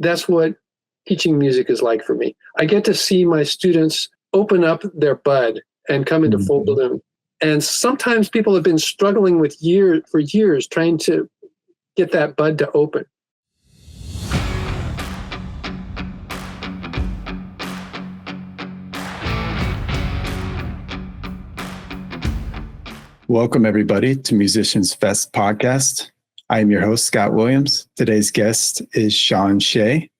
that's what teaching music is like for me. I get to see my students open up their bud and come into full bloom. And sometimes people have been struggling for years trying to get that bud to open. Welcome, everybody, to Musicians Fest podcast. I am your host, Scott Williams. Today's guest is Sean Shea.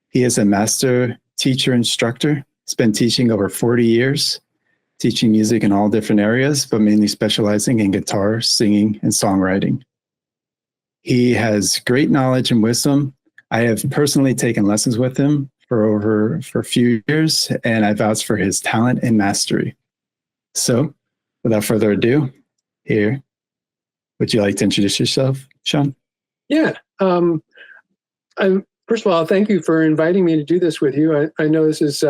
He is a master teacher instructor. He's been teaching over 40 years, teaching music in all different areas, but mainly specializing in guitar, singing, and songwriting. He has great knowledge and wisdom. I have personally taken lessons with him for a few years, and I vouch for his talent and mastery. So, without further ado, here, would you like to introduce yourself, Sean? Yeah. First of all, thank you for inviting me to do this with you. I know this is,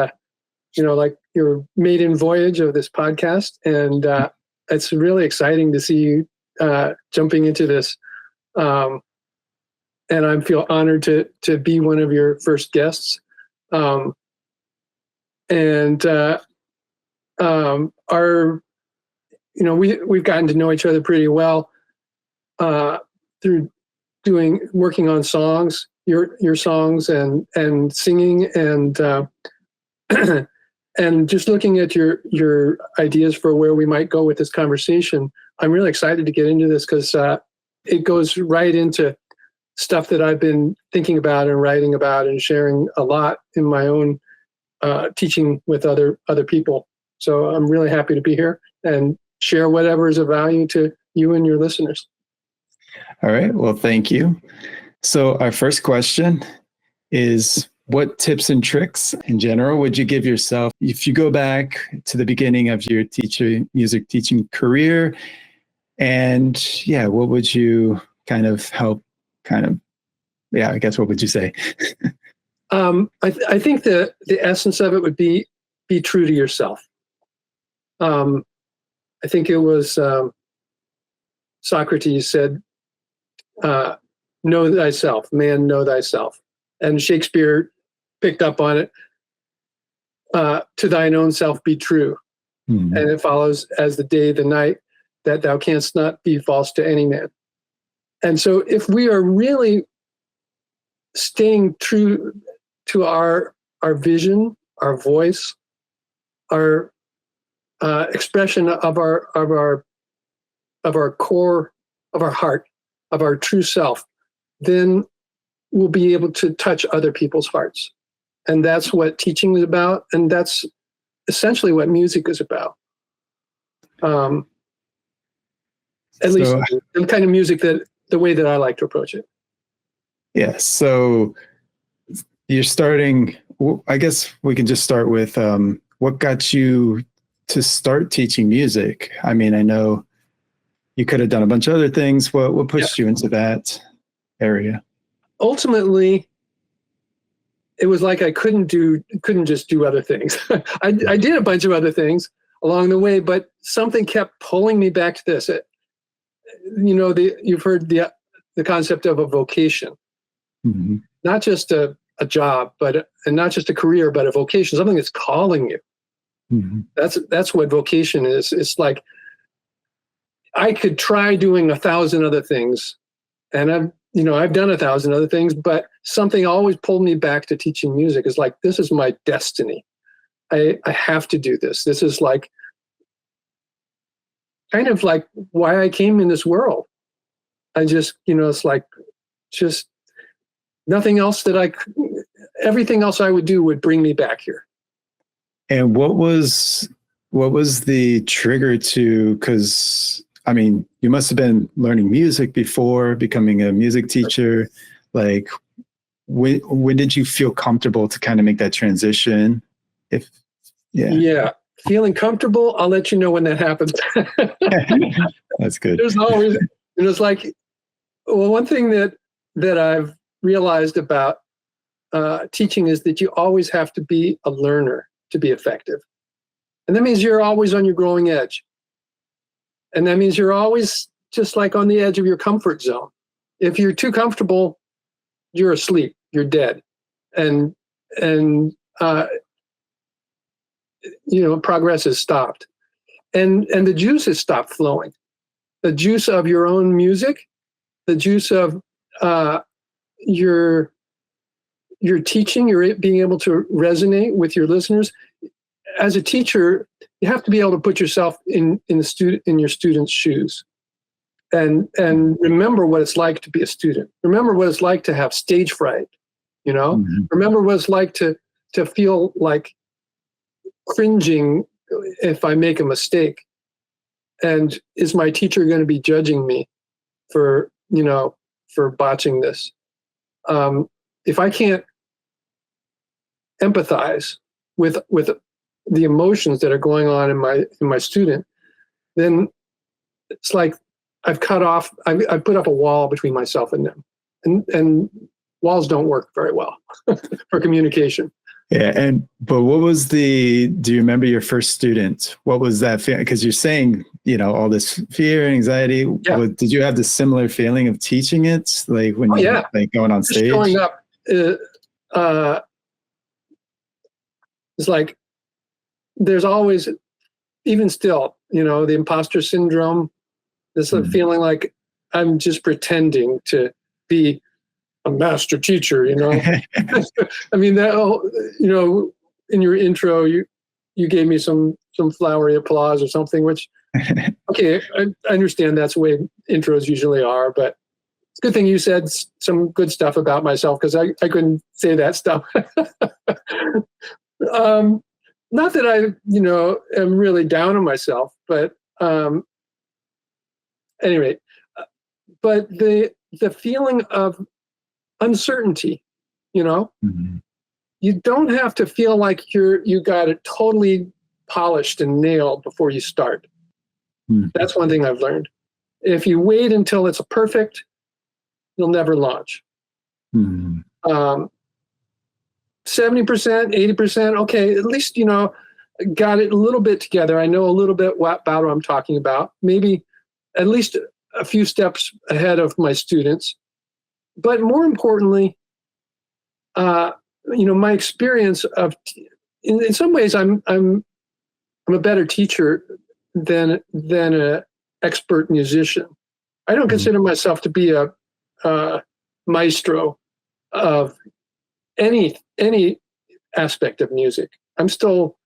like your maiden voyage of this podcast, and it's really exciting to see you jumping into this. And I feel honored to be one of your first guests. We've gotten to know each other pretty well through working on songs, your songs and singing and and just looking at your ideas for where we might go with this conversation. I'm really excited to get into this because it goes right into stuff that I've been thinking about and writing about and sharing a lot in my own teaching with other people. So I'm really happy to be here and share whatever is of value to you and your listeners. All right. Well, thank you. So our first question is, what tips and tricks in general would you give yourself if you go back to the beginning of your music teaching career? And what would you I guess, what would you say? I think the essence of it would be true to yourself. I think it was Socrates said, know thyself, man, know thyself. And Shakespeare picked up on it, to thine own self be true. Mm-hmm. And it follows as the day, the night, that thou canst not be false to any man. And so if we are really staying true to our vision, our voice, our expression of our core, of our heart, of our true self, then we'll be able to touch other people's hearts. And that's what teaching is about. And that's essentially what music is about. At least the kind of music the way that I like to approach it. Yeah. So you're starting, I guess we can just start with what got you to start teaching music. I mean, I know you could have done a bunch of other things. What pushed you into that area? Ultimately, it was like I couldn't just do other things. I did a bunch of other things along the way, but something kept pulling me back to this. You've heard the concept of a vocation, mm-hmm. Not just a job, and not just a career, but a vocation, something that's calling you. Mm-hmm. That's what vocation is. It's like I could try doing 1,000 other things, and I've done 1,000 other things, but something always pulled me back to teaching music. It's like, this is my destiny. I have to do this. This is like kind of like why I came in this world. I just, it's like just nothing else everything else I would do would bring me back here. And what was the trigger to, because I mean, you must have been learning music before becoming a music teacher. Like, when did you feel comfortable to kind of make that transition? Yeah, feeling comfortable, I'll let you know when that happens. That's good. There's always, it's like, well, one thing that I've realized about teaching is that you always have to be a learner to be effective. And that means you're always on your growing edge. And that means you're always just like on the edge of your comfort zone. If you're too comfortable, you're asleep, you're dead. and progress has stopped, and the juice has stopped flowing. The juice of your own music, the juice of your teaching, you're being able to resonate with your listeners. As a teacher, you have to be able to put yourself in your students' shoes, and remember what it's like to be a student. Remember what it's like to have stage fright. Remember what it's like to feel like cringing if I make a mistake. And is my teacher going to be judging me for botching this? If I can't empathize with the emotions that are going on in my student, then it's like I've cut off. I've put up a wall between myself and them, and walls don't work very well for communication. Yeah, but what was do you remember your first student? What was that feeling? Because you're saying, all this fear and anxiety. Yeah. Did you have the similar feeling of teaching it? Like when like going on stage? Just showing up, it's like, there's always, even still, the imposter syndrome, this feeling like I'm just pretending to be a master teacher, I mean, that, in your intro, you gave me some flowery applause or something, which, okay, I understand that's the way intros usually are, but it's a good thing you said some good stuff about myself, because I couldn't say that stuff. Not that I, am really down on myself, but anyway, but the feeling of uncertainty, Mm-hmm. you don't have to feel like you got it totally polished and nailed before you start. Mm-hmm. That's one thing I've learned. If you wait until it's perfect, you'll never launch. Mm-hmm. 70%, 80%, okay, at least, got it a little bit together. I know a little bit about what I'm talking about. Maybe at least a few steps ahead of my students. But more importantly, my experience of, in some ways, I'm a better teacher than an expert musician. I don't consider myself to be a maestro of any aspect of music. I'm still,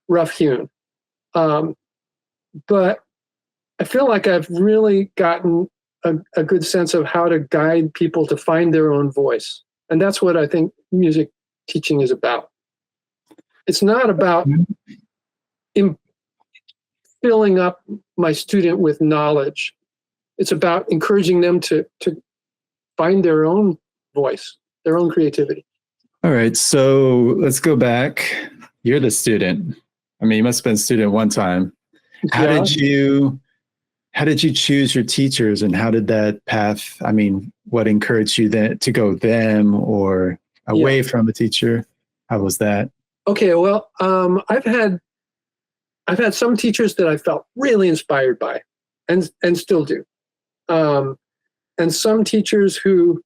rough-hewn. But I feel like I've really gotten a good sense of how to guide people to find their own voice. And that's what I think music teaching is about. It's not about filling up my student with knowledge. It's about encouraging them to find their own voice, their own creativity. All right, so let's go back. You're the student. I mean, you must have been a student one time. How did you choose your teachers, and how did that path, what encouraged you to go them or away from a teacher? How was that? Okay, well, I've had some teachers that I felt really inspired by and still do. And some teachers who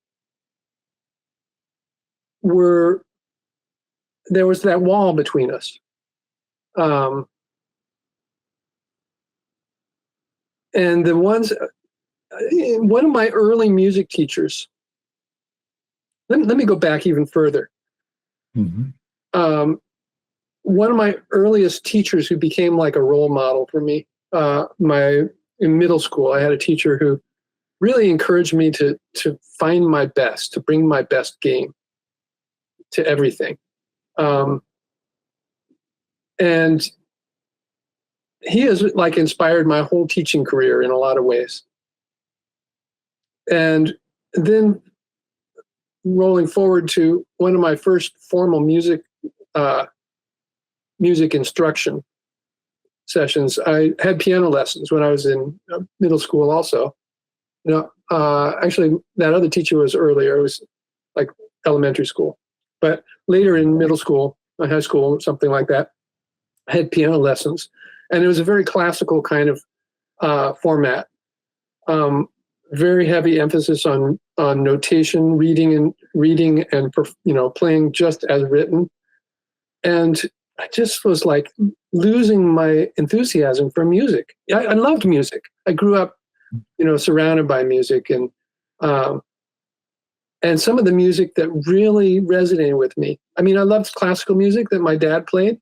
there was that wall between us. And one of my early music teachers, let me go back even further. Mm-hmm. One of my earliest teachers who became like a role model for me, in middle school, I had a teacher who really encouraged me to find my best, to bring my best game to everything. And he has like inspired my whole teaching career in a lot of ways. And then rolling forward to one of my first formal music instruction sessions, I had piano lessons when I was in middle school also. Actually, that other teacher was earlier. It was like elementary school. But later in middle school, high school, something like that, I had piano lessons. And it was a very classical kind of format. Very heavy emphasis on notation, reading reading and playing just as written, and I just was like losing my enthusiasm for music. I loved music. I grew up, surrounded by music, and some of the music that really resonated with me. I mean, I loved classical music that my dad played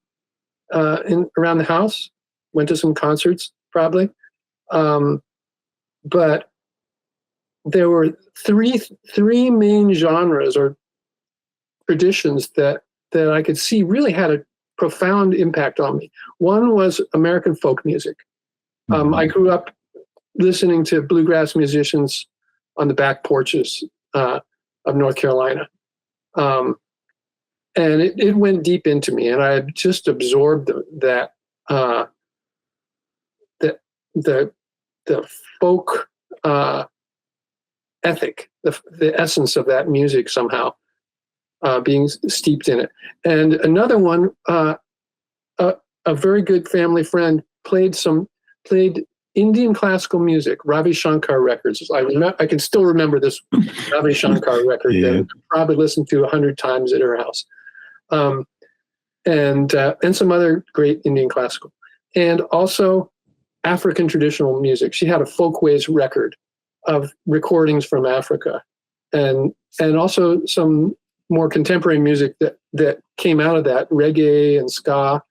around the house. Went to some concerts, probably. But there were three main genres or traditions that I could see really had a profound impact on me. One was American folk music. I grew up listening to bluegrass musicians on the back porches of North Carolina. And it went deep into me, and I had just absorbed the folk ethic, the essence of that music somehow, being steeped in it. And another one, a very good family friend played Indian classical music, Ravi Shankar records. I can still remember this Ravi Shankar record that I probably listened to 100 times at her house. And some other great Indian classical. And also African traditional music. She had a folkways record of recordings from Africa, and also some more contemporary music that came out of that, reggae and ska.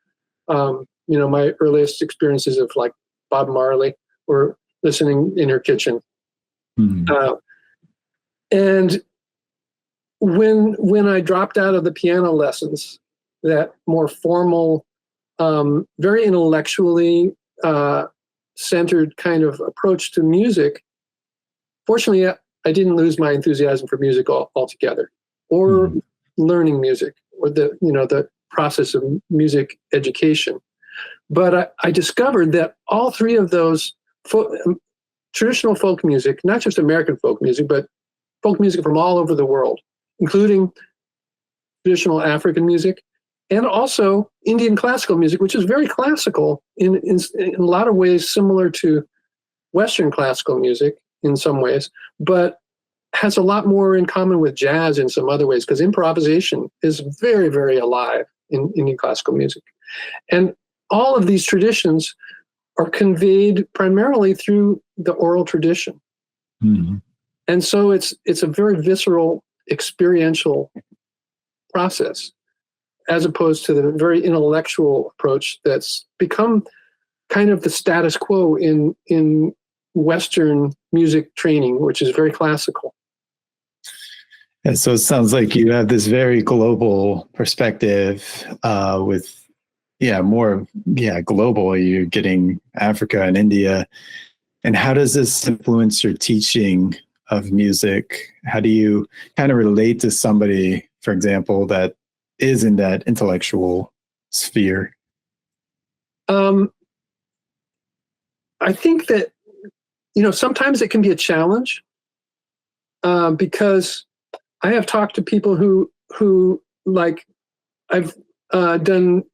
My earliest experiences of like Bob Marley were listening in her kitchen. Mm-hmm. And when I dropped out of the piano lessons, that more formal, very intellectually centered kind of approach to music, fortunately, I didn't lose my enthusiasm for music altogether, or learning music, or the process of music education. But I discovered that all three of those traditional folk music, not just American folk music, but folk music from all over the world, including traditional African music, and also Indian classical music, which is very classical in a lot of ways, similar to Western classical music in some ways, but has a lot more in common with jazz in some other ways, because improvisation is very, very alive in Indian classical music. And all of these traditions are conveyed primarily through the oral tradition. Mm-hmm. And so it's a very visceral, experiential process, as opposed to the very intellectual approach that's become kind of the status quo in Western music training, which is very classical. And so it sounds like you have this very global perspective with more global. You're getting Africa and India. And how does this influence your teaching of music? How do you kind of relate to somebody, for example, that is in that intellectual sphere? I think that, sometimes it can be a challenge because I have talked to people who like, I've done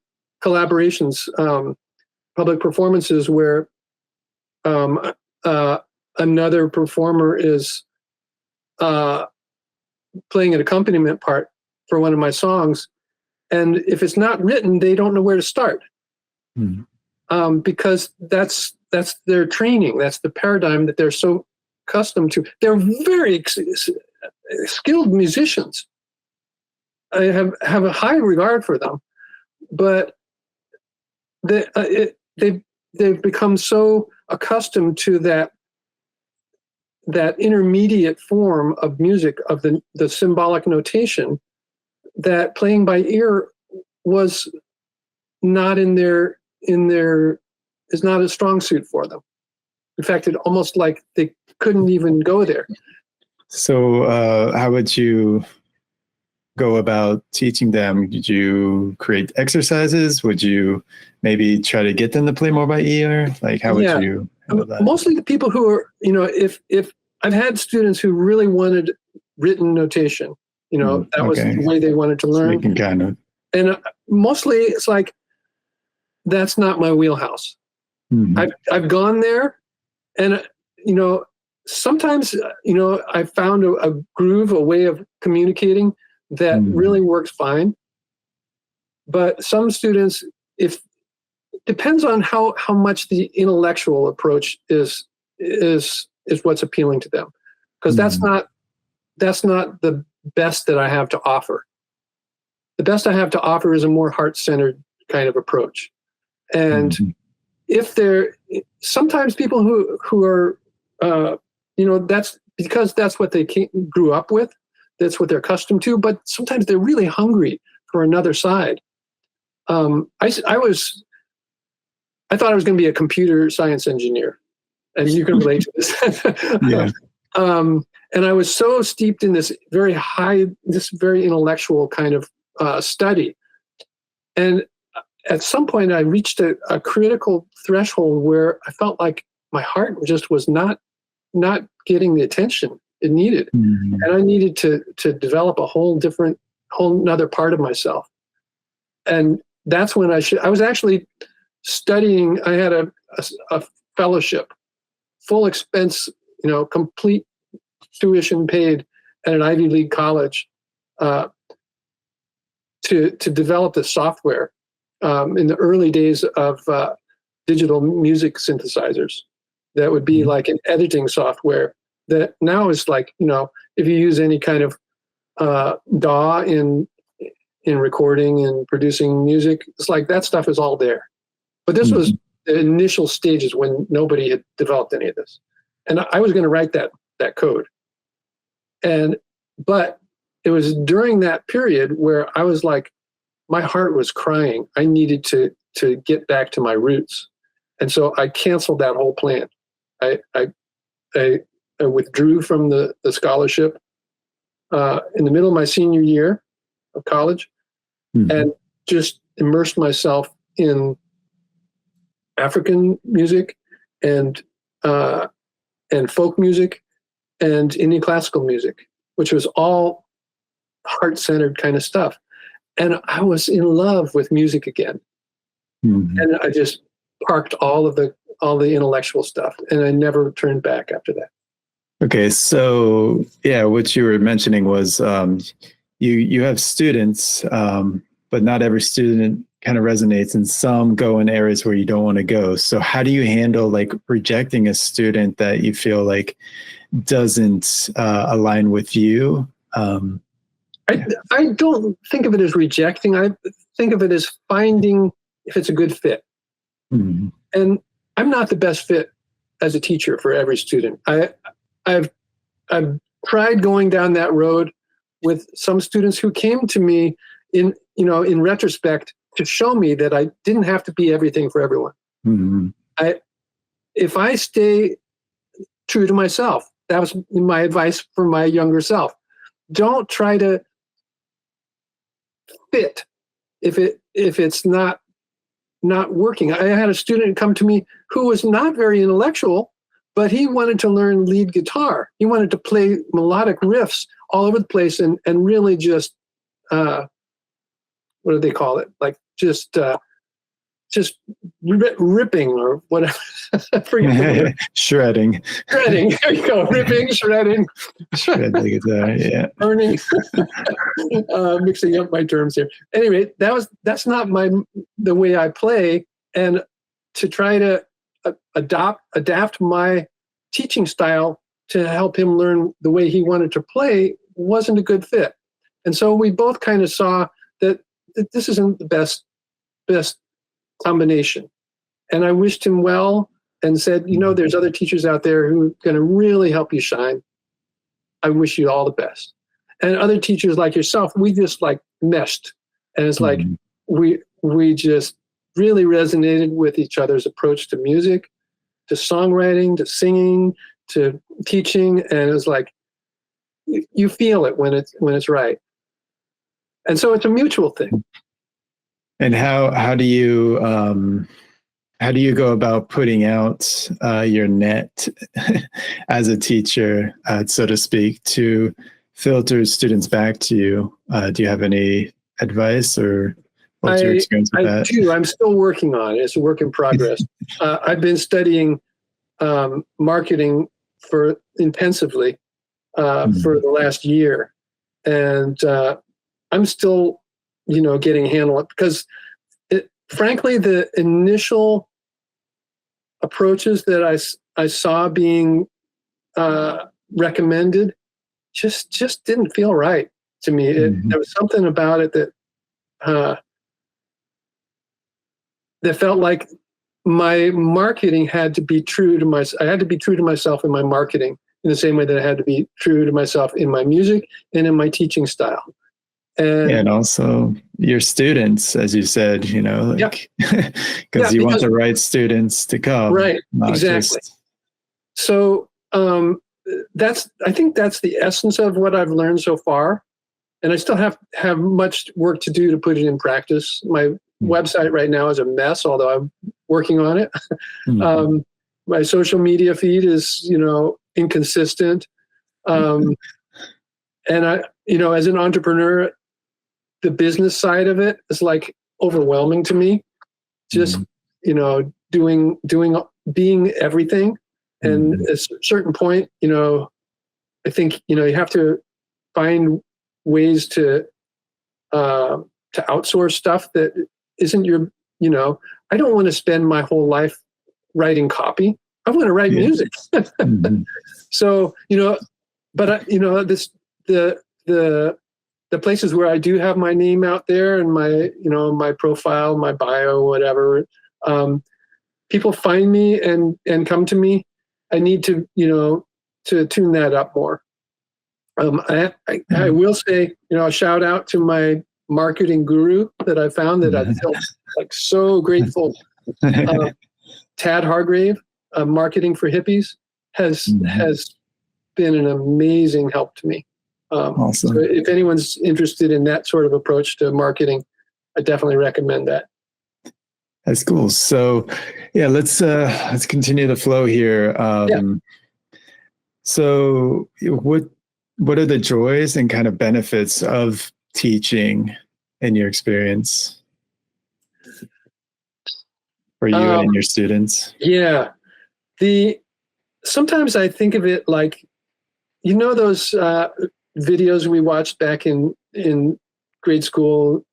collaborations, public performances where another performer is playing an accompaniment part for one of my songs. And if it's not written, they don't know where to start. Mm-hmm. Because that's their training. That's the paradigm that they're so accustomed to. They're very skilled musicians. I have a high regard for them, but they've become so accustomed to that intermediate form of music, of the symbolic notation, that playing by ear was not is not a strong suit for them. In fact, it almost like they couldn't even go there. So how would you go about teaching them? Did you create exercises? Would you maybe try to get them to play more by ear? Like, how would you handle that? Mostly the people who are, if I've had students who really wanted written notation, that was the way they wanted to learn. So kind of. And mostly it's like, that's not my wheelhouse. Mm-hmm. I've gone there, and sometimes, I found a groove, a way of communicating that really works fine. But some students, depends on how much the intellectual approach is what's appealing to them, because that's not the best that I have to offer. The best I have to offer is a more heart-centered kind of approach. And if sometimes people who are, that's because that's what they grew up with, that's what they're accustomed to, but sometimes they're really hungry for another side. I thought I was going to be a computer science engineer, and you can relate to this. Yeah. And I was so steeped in this very intellectual kind of study. And at some point, I reached a critical threshold where I felt like my heart just was not getting the attention it needed, and I needed to develop a whole nother part of myself. And that's when I was actually studying. I had a fellowship, full expense, complete tuition paid at an Ivy League college to develop the software in the early days of digital music synthesizers. That would be like an editing software that now is like, if you use any kind of DAW in recording and producing music, it's like that stuff is all there. But this was the initial stages when nobody had developed any of this. And I was going to write that code. But it was during that period where I was like, my heart was crying. I needed to get back to my roots. And so I canceled that whole plan. I withdrew from the scholarship in the middle of my senior year of college and just immersed myself in African music and folk music and Indian classical music, which was all heart-centered kind of stuff. And I was in love with music again. And I just parked all the intellectual stuff, and I never turned back after that. Okay, so yeah, what you were mentioning was you have students, but not every student kind of resonates, and some go in areas where you don't want to go. So how do you handle like rejecting a student that you feel like doesn't align with you? I don't think of it as rejecting. I think of it as finding if it's a good fit. And I'm not the best fit as a teacher for every student. I've tried going down that road with some students who came to me in retrospect to show me that I didn't have to be everything for everyone. If I stay true to myself, that was my advice for my younger self. Don't try to fit if it's not working. I had a student come to me who was not very intellectual, but he wanted to learn lead guitar. He wanted to play melodic riffs all over the place and really just what do they call it? Like just ripping or whatever. I forget the word. Shredding. There you go. Ripping, shredding. Shred the guitar, yeah. Burning. Mixing up my terms here. Anyway, that's not the way I play, and to try to adapt my teaching style to help him learn the way he wanted to play wasn't a good fit. And so we both kind of saw that this isn't the best combination. And I wished him well and said, there's other teachers out there who are going to really help you shine. I wish you all the best. And other teachers like yourself, we just like meshed. And it's like we just really resonated with each other's approach to music, to songwriting, to singing, to teaching. And it's like, you feel it when it's right. And so it's a mutual thing. And how do you go about putting out your net as a teacher, so to speak, to filter students back to you? Do you have any advice, or what's your experience with that? I do. I'm still working on it. It's a work in progress. I've been studying marketing intensively for the last year, and I'm still, getting a handle on it because, frankly, the initial approaches that I saw being recommended just didn't feel right to me. There was something about it that felt like my marketing had to be true to myself. I had to be true to myself in my marketing in the same way that I had to be true to myself in my music and in my teaching style. And also your students, as you said, because you want the right students to come. Right, exactly. So I think that's the essence of what I've learned so far. And I still have much work to do to put it in practice. My website right now is a mess, although I'm working on it. My social media feed is, inconsistent. And I, as an entrepreneur, the business side of it is like overwhelming to me. Just, being everything. And at a certain point, I think, you have to find ways to outsource stuff that isn't your, I don't want to spend my whole life writing copy. I want to write music. So, but the places where I do have my name out there and my, my profile, my bio, whatever, people find me and come to me. I need to, to tune that up more. I will say, a shout out to my marketing guru that I found that I feel like so grateful. Tad Hargrave, Marketing for Hippies, has been an amazing help to me. Awesome. So if anyone's interested in that sort of approach to marketing, I definitely recommend that. That's cool. So let's continue the flow here. So what are the joys and kind of benefits of teaching in your experience for you and your students? Yeah. Sometimes I think of it like, those videos we watched back in grade school,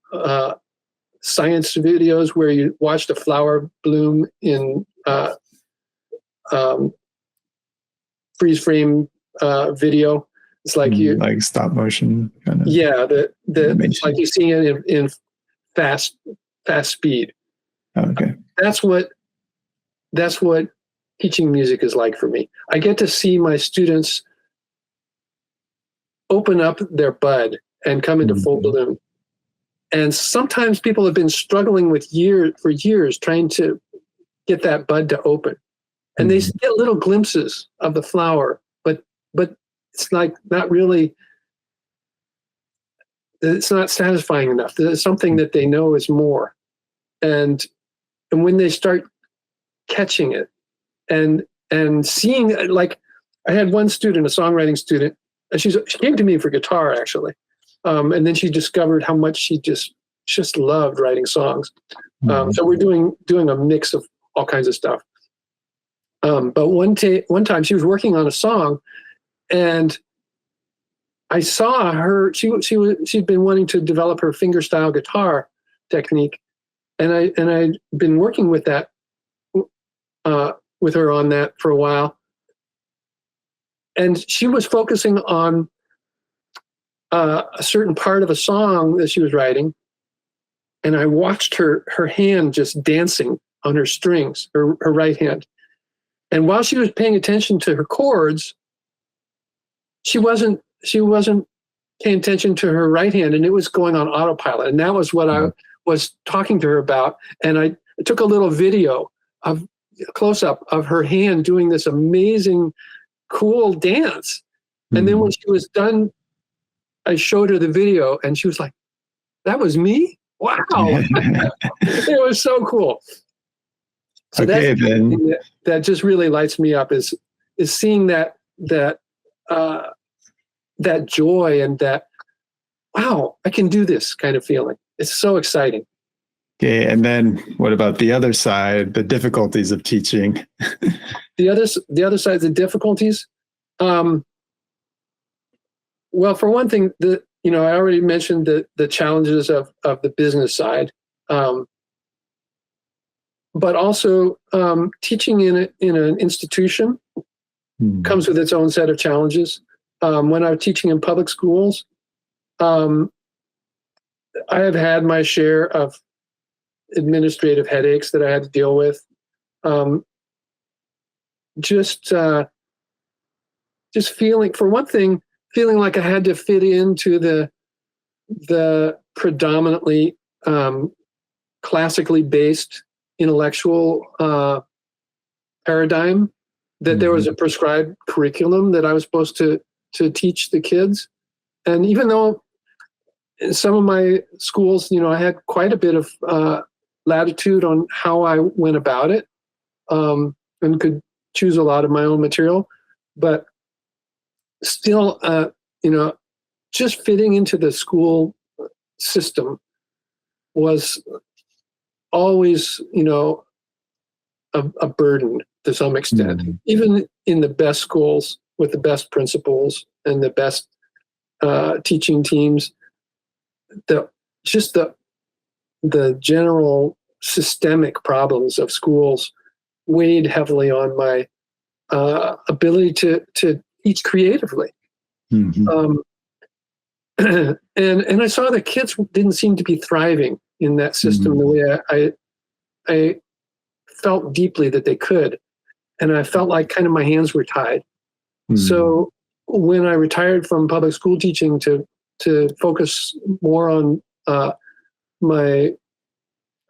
science videos where you watched a flower bloom in freeze frame video. It's like like stop motion kind of. Yeah, it's like you're seeing it in fast speed. Okay. That's what teaching music is like for me. I get to see my students open up their bud and come into full bloom. And sometimes people have been struggling for years trying to get that bud to open. And they get little glimpses of the flower, but it's like not really, it's not satisfying enough. There's something that they know is more. And when they start catching it and seeing, like I had one student, a songwriting student, and she came to me for guitar actually. And then she discovered how much she just loved writing songs. So we're doing a mix of all kinds of stuff. But one time she was working on a song, and I saw her. She'd been wanting to develop her fingerstyle guitar technique, and I'd been working with that with her on that for a while. And she was focusing on a certain part of a song that she was writing, and I watched her hand just dancing on her strings, her right hand. And while she was paying attention to her chords, she wasn't paying attention to her right hand, and it was going on autopilot. And that was what I was talking to her about. And I took a little video of close up of her hand doing this amazing, cool dance. And then when she was done, I showed her the video, and she was like, "That was me? Wow!" It was so cool. So okay, that's then that just really lights me up is seeing that joy and that, wow, I can do this kind of feeling. It's so exciting. Okay, and then what about the other side, the difficulties of teaching? The other side, the difficulties. Well, for one thing, I already mentioned the challenges of the business side, but also teaching in an institution comes with its own set of challenges. When I was teaching in public schools, I have had my share of administrative headaches that I had to deal with. Just feeling, for one thing, feeling like I had to fit into the predominantly classically based intellectual paradigm, that there was a prescribed curriculum that I was supposed to teach the kids. And even though in some of my schools, I had quite a bit of latitude on how I went about it, and could choose a lot of my own material, but still, just fitting into the school system was always, a burden to some extent. Even in the best schools with the best principals and the best teaching teams, the general systemic problems of schools weighed heavily on my ability to teach creatively. And I saw that kids didn't seem to be thriving in that system the way I felt deeply that they could. And I felt like kind of my hands were tied. So when I retired from public school teaching to focus more on my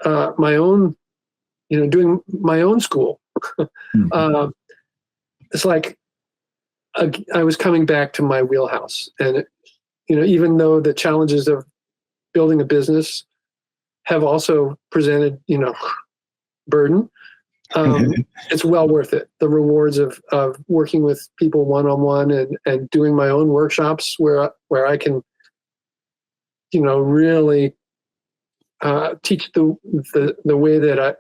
own, doing my own school, it's like I was coming back to my wheelhouse. And even though the challenges of building a business have also presented, burden, it's well worth it. The rewards of working with people one-on-one and doing my own workshops where I can, really teach the way that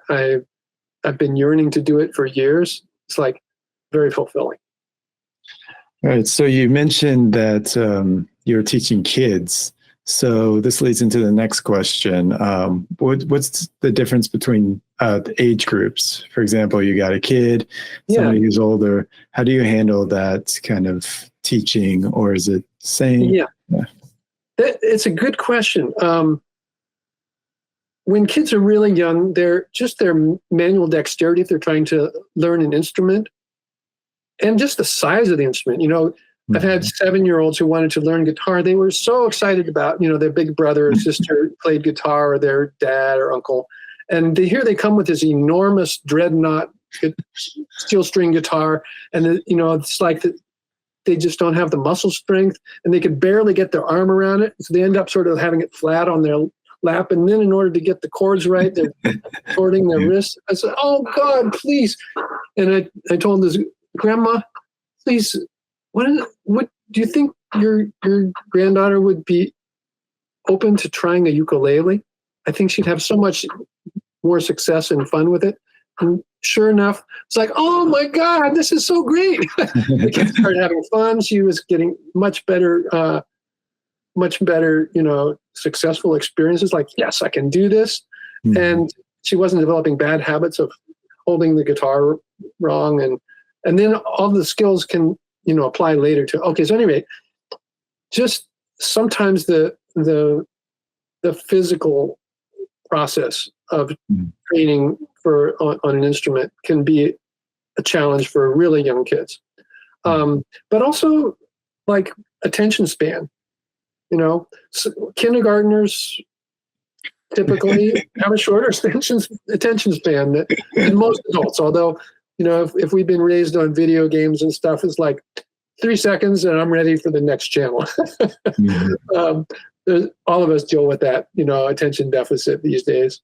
I've been yearning to do it for years. It's like very fulfilling. All right. So you mentioned that you're teaching kids. So this leads into the next question. What's the difference between the age groups? For example, you got a kid, somebody who's older. How do you handle that kind of teaching, or is it same? Yeah. It's a good question. When kids are really young, their manual dexterity, if they're trying to learn an instrument, and just the size of the instrument. I've had 7-year-olds who wanted to learn guitar. They were so excited about, their big brother or sister played guitar, or their dad or uncle. And here they come with this enormous dreadnought steel string guitar. And, it's like they just don't have the muscle strength, and they could barely get their arm around it. So they end up sort of having it flat on their lap. And then in order to get the chords right, they're torting their wrists. I said, oh God, please. And I told this, Grandma, please, what do you think your granddaughter would be open to trying a ukulele? I think she'd have so much more success and fun with it. And sure enough, it's like, oh my God, this is so great. The kids started having fun. She was getting much better, successful experiences. Like, yes, I can do this. And she wasn't developing bad habits of holding the guitar wrong. And then all the skills can, apply later to, okay. So anyway, just sometimes the physical process of training on an instrument can be a challenge for really young kids. But also like attention span, kindergartners typically have a shorter attention span than most adults. Although, if we've been raised on video games and stuff, it's like 3 seconds and I'm ready for the next channel. All of us deal with that, attention deficit these days.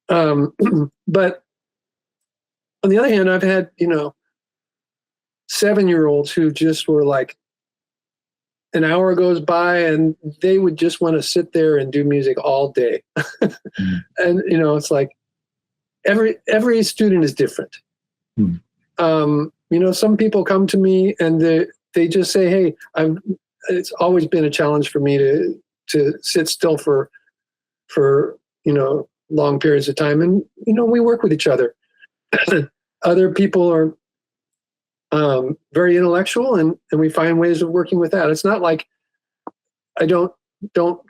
But on the other hand, I've had, 7-year-olds who just were like, an hour goes by and they would just want to sit there and do music all day. And, it's like every student is different. Some people come to me and they just say, hey, it's always been a challenge for me to sit still for long periods of time. And, we work with each other. Other people are very intellectual, and we find ways of working with that. It's not like I don't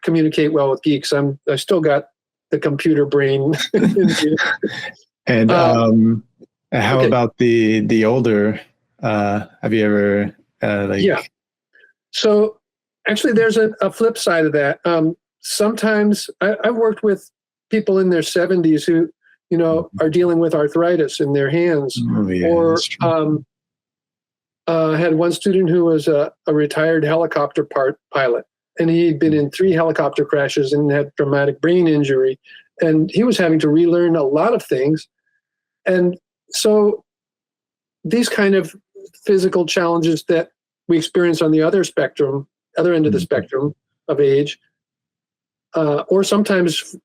communicate well with geeks. I still got the computer brain. And how okay. about the older? Have you ever Yeah. So actually, there's a flip side of that. Sometimes I've worked with people in their 70s who, are dealing with arthritis in their hands, or had one student who was a retired helicopter pilot, and he'd been in 3 helicopter crashes and had traumatic brain injury, and he was having to relearn a lot of things. And so these kind of physical challenges that we experience on the other end of the spectrum of age, or sometimes,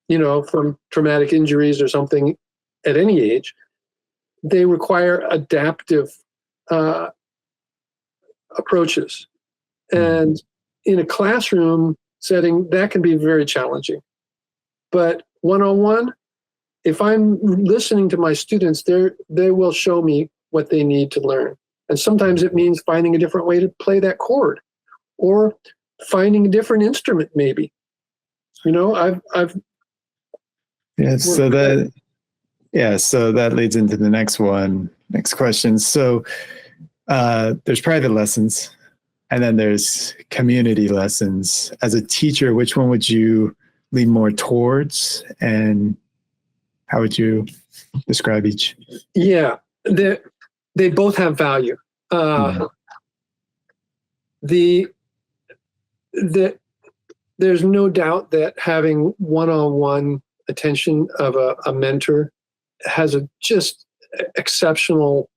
from traumatic injuries or something at any age, they require adaptive approaches. And in a classroom setting, that can be very challenging. But one-on-one, if I'm listening to my students, they will show me what they need to learn. And sometimes it means finding a different way to play that chord, or finding a different instrument, maybe. I've so that leads into the next question. So there's private lessons, and then there's community lessons. As a teacher, which one would you lean more towards, and how would you describe each? Yeah, they both have value. There's no doubt that having one-on-one attention of a mentor has just exceptional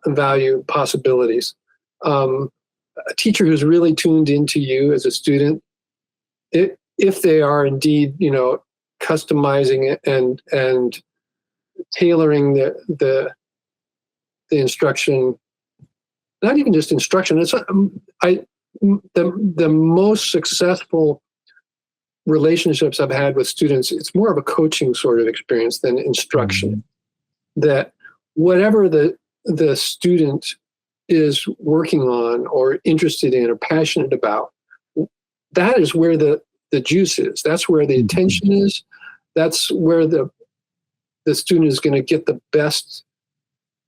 value possibilities. A teacher who's really tuned into you as a student, if they are indeed, customizing it and tailoring the instruction, not even just instruction. It's the most successful relationships I've had with students, it's more of a coaching sort of experience than instruction. That whatever the student is working on or interested in or passionate about, that is where the juice is. That's where the attention is. That's where the student is going to get the best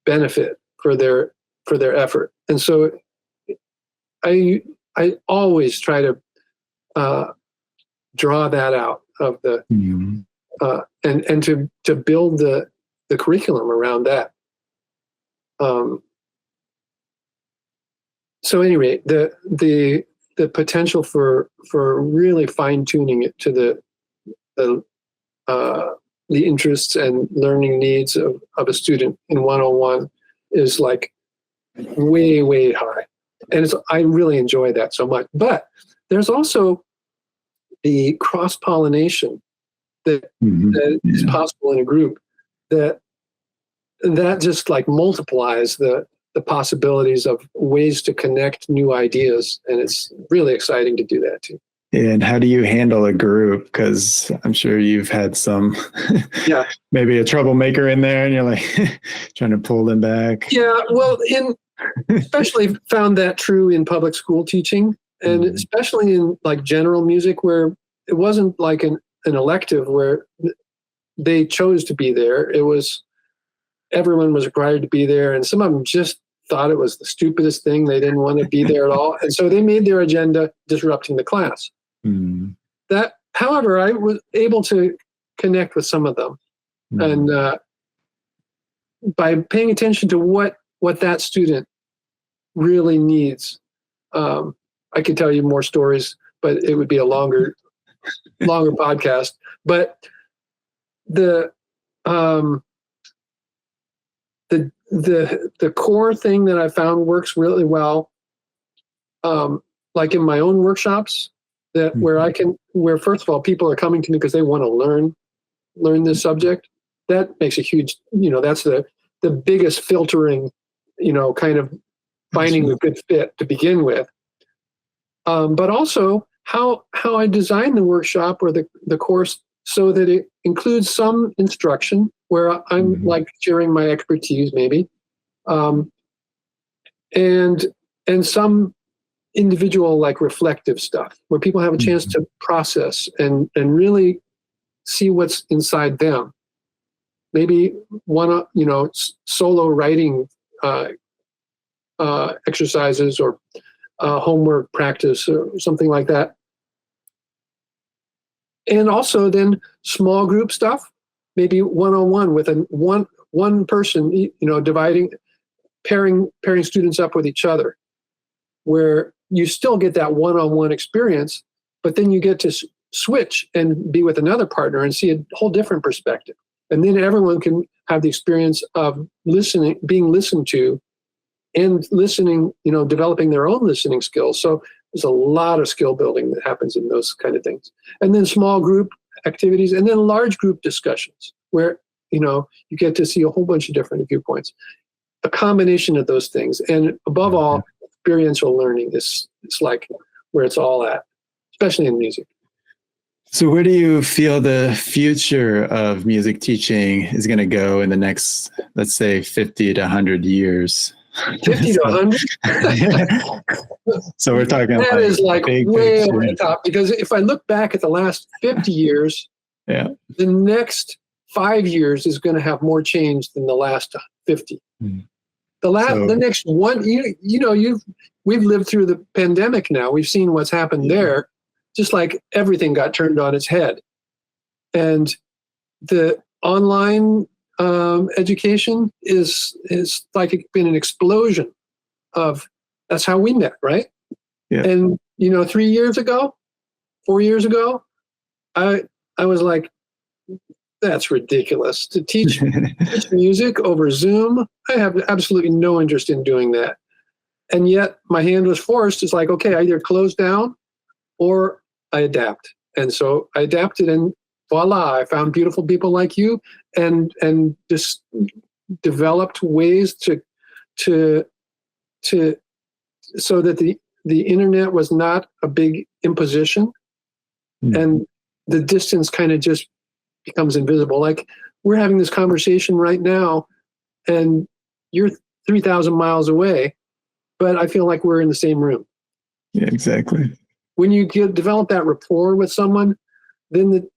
benefit for their effort. And so I always try to draw that out of the and to build the curriculum around that. So anyway, the potential for really fine tuning it to the interests and learning needs of a student in one-on-one is like way high, and I really enjoy that so much. But there's also the cross-pollination that is possible in a group that just like multiplies the possibilities of ways to connect new ideas, and it's really exciting to do that too. And how do you handle a group? Because I'm sure you've had some, maybe a troublemaker in there, and you're like trying to pull them back. Yeah, well, especially found that true in public school teaching, and especially in like general music, where it wasn't like an elective where they chose to be there. It was everyone was required to be there, and some of them just thought it was the stupidest thing. They didn't want to be there at all, and so they made their agenda disrupting the class. That, however, I was able to connect with some of them, and by paying attention to what that student really needs, I could tell you more stories, but it would be a longer podcast. But the core thing that I found works really well, like in my own workshops, that where first of all people are coming to me because they want to learn this subject. That makes a huge, that's the biggest filtering, kind of finding a good fit to begin with. But also how I design the workshop or the course so that it includes some instruction where I'm like sharing my expertise maybe, and some individual like reflective stuff where people have a chance to process and really see what's inside them. Maybe one, solo writing exercises or homework practice or something like that. And also then small group stuff, maybe one-on-one with one person, pairing students up with each other, where you still get that one-on-one experience, but then you get to switch and be with another partner and see a whole different perspective. And then everyone can have the experience of listening, being listened to, and listening, developing their own listening skills. So there's a lot of skill building that happens in those kind of things. And then small group activities, and then large group discussions where, you get to see a whole bunch of different viewpoints. A combination of those things. And above all, experiential learning is like where it's all at, especially in music. So where do you feel the future of music teaching is going to go in the next, let's say, 50 to 100 years? 50 to 100? So we're talking that is like way picture. over the top. Because if I look back at the last 50 years, the next 5 years is going to have more change than the last 50. The next one, we've lived through the pandemic now. We've seen what's happened there. Just like everything got turned on its head. And the online education is like it's been an explosion of, that's how we met, right? Yeah. And 4 years ago, I was like, that's ridiculous to teach music over Zoom. I have absolutely no interest in doing that. And yet my hand was forced. It's like, okay, I either close down or I adapt. And so I adapted, and voila, I found beautiful people like you and just developed ways to so that the internet was not a big imposition, and the distance kind of just becomes invisible. Like we're having this conversation right now and you're 3,000 miles away, but I feel like we're in the same room. Yeah, exactly. When you develop that rapport with someone, then the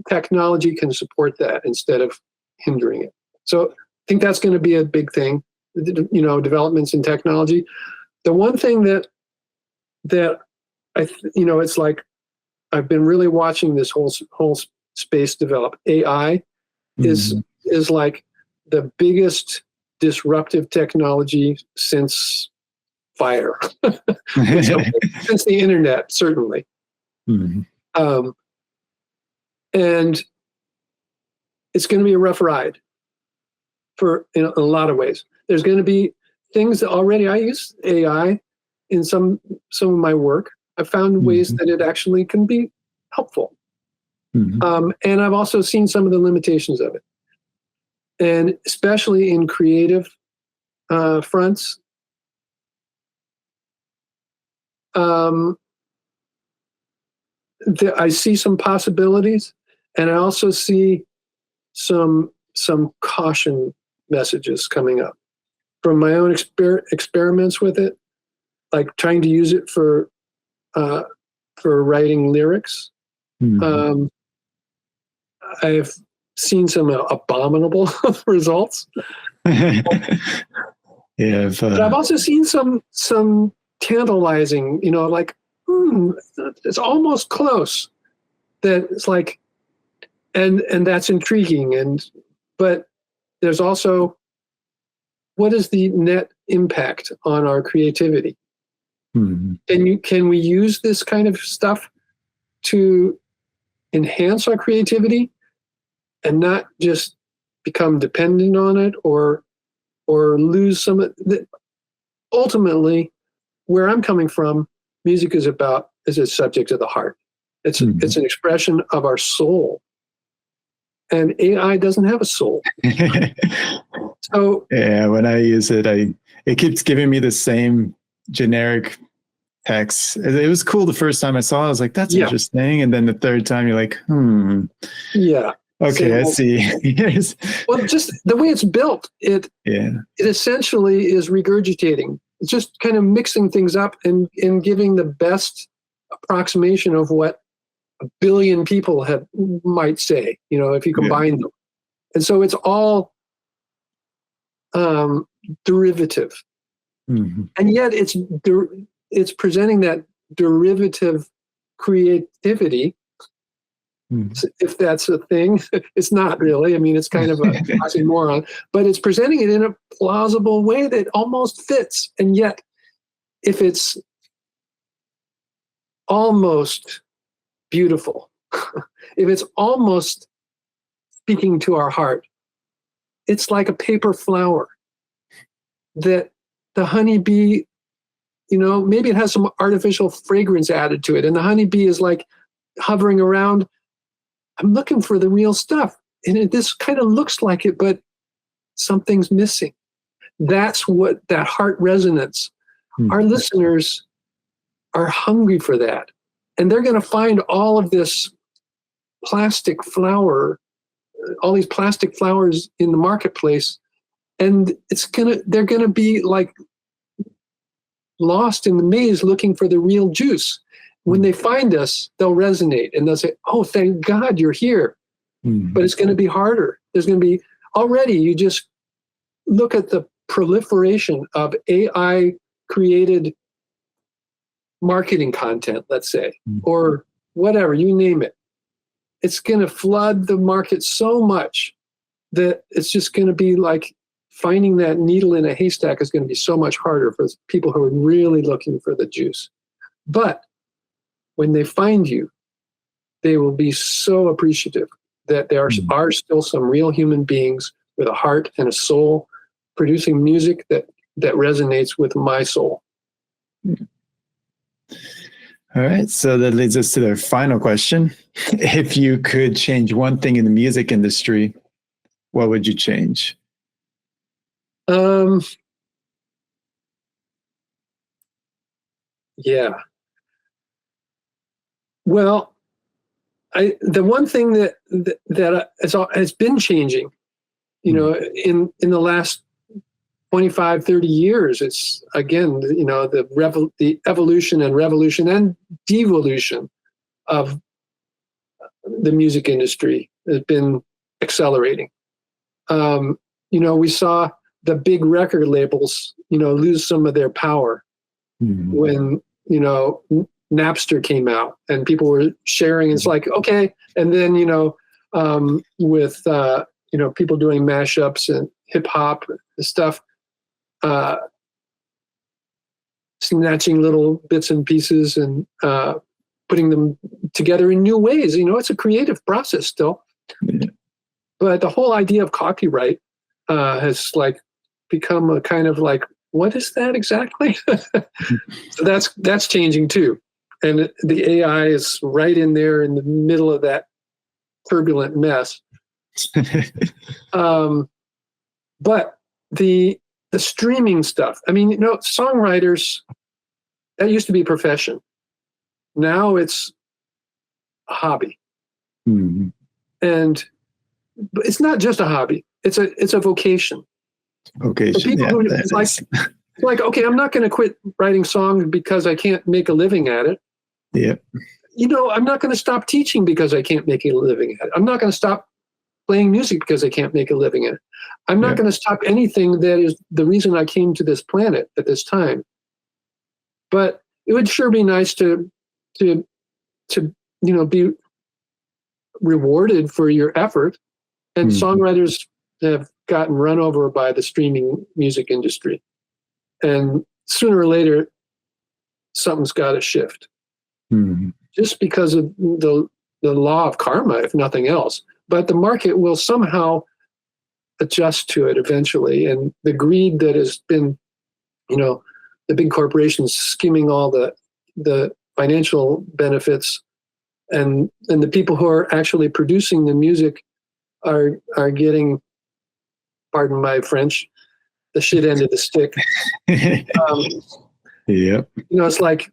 technology can support that instead of hindering it. So I think that's going to be a big thing, developments in technology. The one thing that it's like I've been really watching this whole space develop. AI is like the biggest disruptive technology since fire, since the internet, certainly. And it's going to be a rough ride in a lot of ways. There's going to be things that already I use AI in some of my work. I've found ways that it actually can be helpful. And I've also seen some of the limitations of it. And especially in creative fronts, I see some possibilities, and I also see some caution messages coming up from my own experiments with it, like trying to use it for writing lyrics. I've seen some abominable results. Yeah, but I've also seen some tantalizing, like it's almost close. That it's like, and that's intriguing. But there's also, what is the net impact on our creativity? Can we use this kind of stuff to enhance our creativity and not just become dependent on it or lose some of the, ultimately, where I'm coming from, music is a subject of the heart. It's an expression of our soul, and AI doesn't have a soul. So yeah, when I use it, it keeps giving me the same generic text. It was cool the first time I saw it. I was like, that's interesting. And then the third time you're like, Yeah. Okay, I see. Well, just the way it's built, it essentially is regurgitating. It's just kind of mixing things up and giving the best approximation of what a billion people might say, if you combine them. And so it's all derivative. Mm-hmm. And yet it's presenting that derivative creativity. If that's a thing. It's not really. I mean, it's kind of a oxymoron, but it's presenting it in a plausible way that almost fits. And yet, if it's almost beautiful, if it's almost speaking to our heart, it's like a paper flower that the honeybee, maybe it has some artificial fragrance added to it. And the honeybee is like hovering around. I'm looking for the real stuff. And this kind of looks like it, but something's missing. That's what that heart resonance. Our listeners are hungry for that. And they're going to find all of this plastic flower, all these plastic flowers in the marketplace. And they're going to be like lost in the maze looking for the real juice. When they find us, they'll resonate and they'll say, oh, thank God you're here. Mm-hmm. But it's going to be harder. There's going to be already, you just look at the proliferation of AI created marketing content, let's say, or whatever, you name it. It's going to flood the market so much that it's just going to be like finding that needle in a haystack is going to be so much harder for people who are really looking for the juice. But when they find you, they will be so appreciative that there are still some real human beings with a heart and a soul producing music that resonates with my soul. All right, so that leads us to the final question. If you could change one thing in the music industry, what would you change? Yeah. Well, the one thing that has been changing, in the last 25, 30 years, it's again, the evolution and revolution and devolution of the music industry has been accelerating. We saw the big record labels, lose some of their power when, Napster came out and people were sharing. It's like, okay. And then, with, people doing mashups and hip hop stuff, snatching little bits and pieces and putting them together in new ways. It's a creative process still. Yeah. But the whole idea of copyright has become a kind of what is that exactly? So that's changing too. And the AI is right in there in the middle of that turbulent mess. But the streaming stuff, songwriters, that used to be a profession. Now it's a hobby. Mm-hmm. And it's not just a hobby. It's a vocation. Vocation. So okay, I'm not going to quit writing songs because I can't make a living at it. Yeah. I'm not going to stop teaching because I can't make a living at it. I'm not going to stop playing music because I can't make a living at it. I'm not going to stop anything that is the reason I came to this planet at this time. But it would sure be nice to be rewarded for your effort. And songwriters have gotten run over by the streaming music industry. And sooner or later, something's got to shift. Just because of the law of karma, if nothing else. But the market will somehow adjust to it eventually. And the greed that has been, the big corporations skimming all the financial benefits, and the people who are actually producing the music are getting, pardon my French, the shit end of the stick. Yep. It's like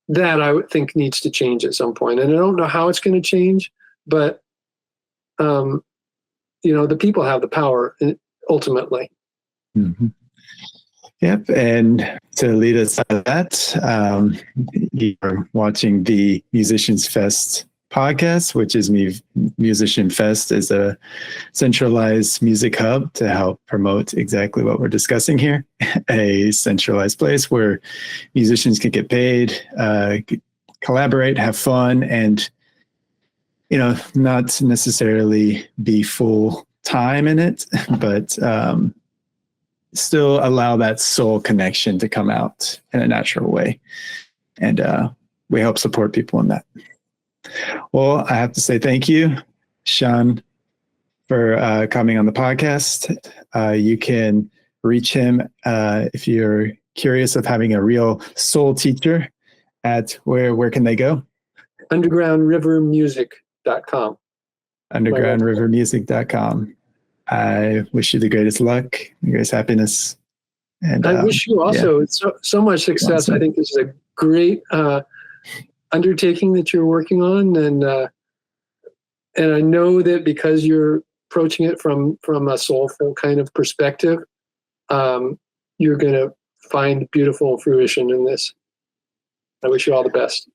that I would think needs to change at some point. And I don't know how it's going to change, but, the people have the power ultimately. Mm-hmm. Yep. And to lead us out of that, you're watching the Musicians Fest podcast, which is Musician Fest is a centralized music hub to help promote exactly what we're discussing here. A centralized place where musicians can get paid, collaborate, have fun, and not necessarily be full time in it, but still allow that soul connection to come out in a natural way. And we help support people in that. Well, I have to say thank you, Sean, for coming on the podcast. You can reach him if you're curious of having a real soul teacher at where can they go? Undergroundrivermusic.com. Undergroundrivermusic.com. I wish you the greatest luck, the greatest happiness. And I wish you also so much success. I think this is a great undertaking that you're working on, and I know that because you're approaching it from a soulful kind of perspective, you're going to find beautiful fruition in this. I wish you all the best.